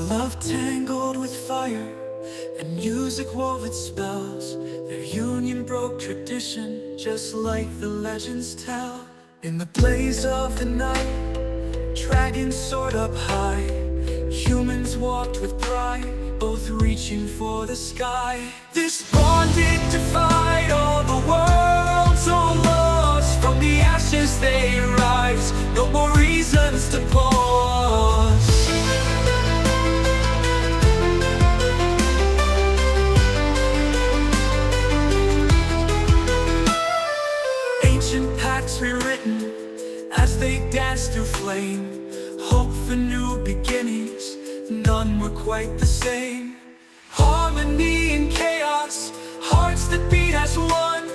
love tangled with fire, and music wove its spells. Their union broke tradition, just like the legends tell. In the blaze of the night, dragons soared up high. Humans walked with pride, both reaching for the sky. This bonded defied all the world's own laws. From the ashes they rise, no more reasons to pause. Ancient pacts rewritten as they danced through flame. Hope for new beginnings, none were quite the same. Harmony and chaos, hearts that beat as one.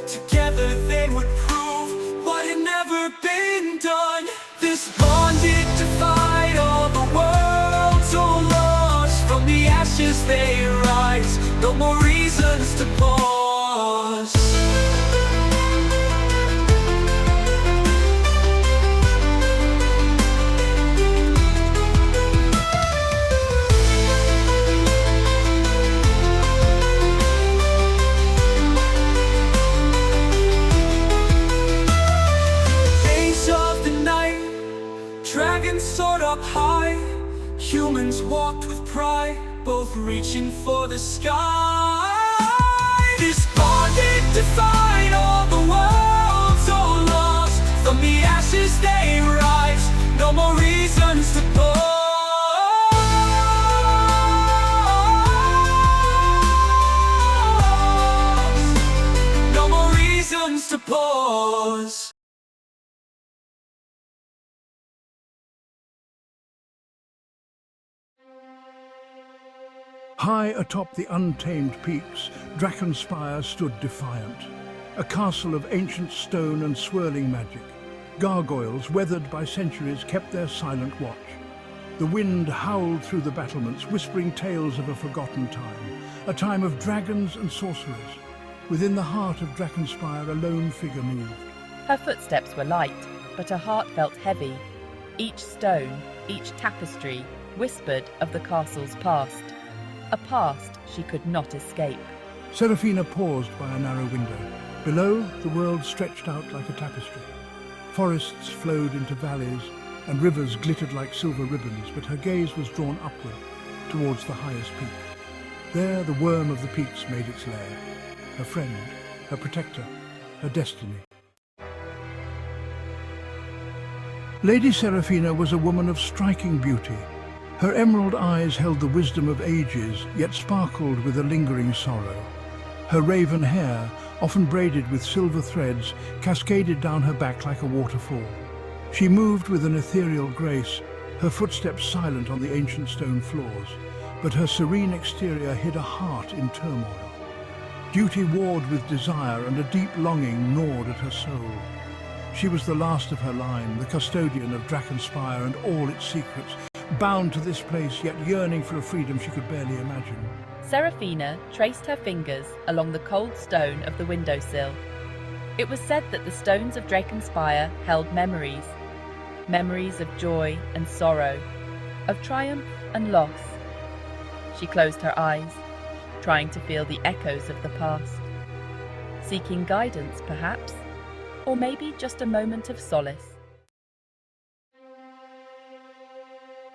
Together they would prove what had never been done. This bonded defied all the world's own laws. From the ashes they rise, no more reasons to pause. Dragons soared up high, humans walked with pride, both reaching for the sky. This bonded defied all the world's own laws. From the ashes they rise, no more reasons to pause. No more reasons to pause. High atop the untamed peaks, Drakenspire stood defiant. A castle of ancient stone and swirling magic. Gargoyles, weathered by centuries, kept their silent watch. The wind howled through the battlements, whispering tales of a forgotten time. A time of dragons and sorcerers. Within the heart of Drakenspire, a lone figure moved. Her footsteps were light, but her heart felt heavy. Each stone, each tapestry, whispered of the castle's past. A past she could not escape. Seraphina paused by a narrow window. Below, the world stretched out like a tapestry. Forests flowed into valleys, and rivers glittered like silver ribbons, but her gaze was drawn upward, towards the highest peak. There, the Wyrm of the peaks made its lair. Her friend, her protector, her destiny. Lady Seraphina was a woman of striking beauty. Her emerald eyes held the wisdom of ages, yet sparkled with a lingering sorrow. Her raven hair, often braided with silver threads, cascaded down her back like a waterfall. She moved with an ethereal grace, her footsteps silent on the ancient stone floors, but her serene exterior hid a heart in turmoil. Duty warred with desire, and a deep longing gnawed at her soul. She was the last of her line, the custodian of Drakenspire and all its secrets, bound to this place, yet yearning for a freedom she could barely imagine. Seraphina traced her fingers along the cold stone of the windowsill. It was said that the stones of Drakenspire held memories. Memories of joy and sorrow, of triumph and loss. She closed her eyes, trying to feel the echoes of the past. Seeking guidance, perhaps, or maybe just a moment of solace.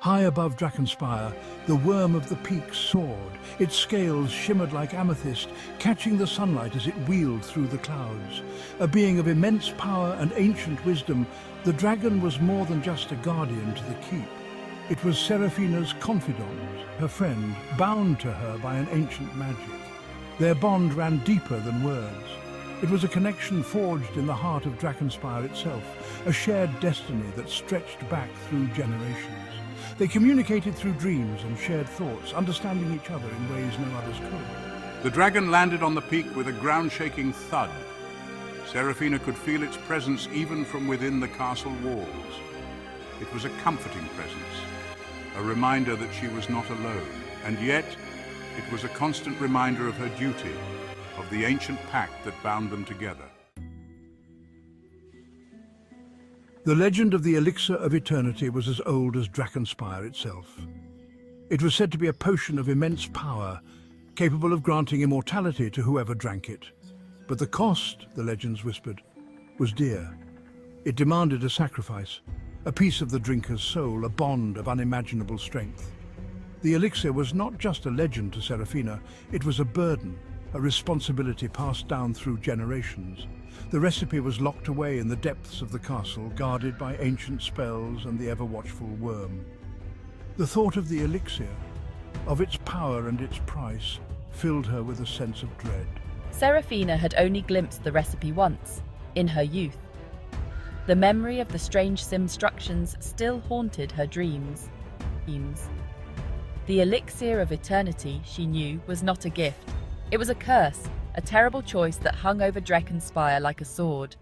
High above Drakenspire, the Wyrm of the peaks soared. Its scales shimmered like amethyst, catching the sunlight as it wheeled through the clouds. A being of immense power and ancient wisdom, the dragon was more than just a guardian to the keep. It was Seraphina's confidant, her friend, bound to her by an ancient magic. Their bond ran deeper than words. It was a connection forged in the heart of Drakenspire itself, a shared destiny that stretched back through generations. They communicated through dreams and shared thoughts, understanding each other in ways no others could. The dragon landed on the peak with a ground-shaking thud. Seraphina could feel its presence even from within the castle walls. It was a comforting presence, a reminder that she was not alone, and yet it was a constant reminder of her duty, of the ancient pact that bound them together. The legend of the elixir of eternity was as old as Drakenspire itself. It was said to be a potion of immense power, capable of granting immortality to whoever drank it. But the cost, the legends whispered, was dear. It demanded a sacrifice, a piece of the drinker's soul, a bond of unimaginable strength. The elixir was not just a legend to Seraphina, it was a burden, a responsibility passed down through generations. The recipe was locked away in the depths of the castle, guarded by ancient spells and the ever-watchful Wyrm. The thought of the elixir, of its power and its price, filled her with a sense of dread. Seraphina had only glimpsed the recipe once, in her youth. The memory of the strange instructions still haunted her dreams. The elixir of eternity, she knew, was not a gift. It was a curse, a terrible choice that hung over Drakenspire like a sword.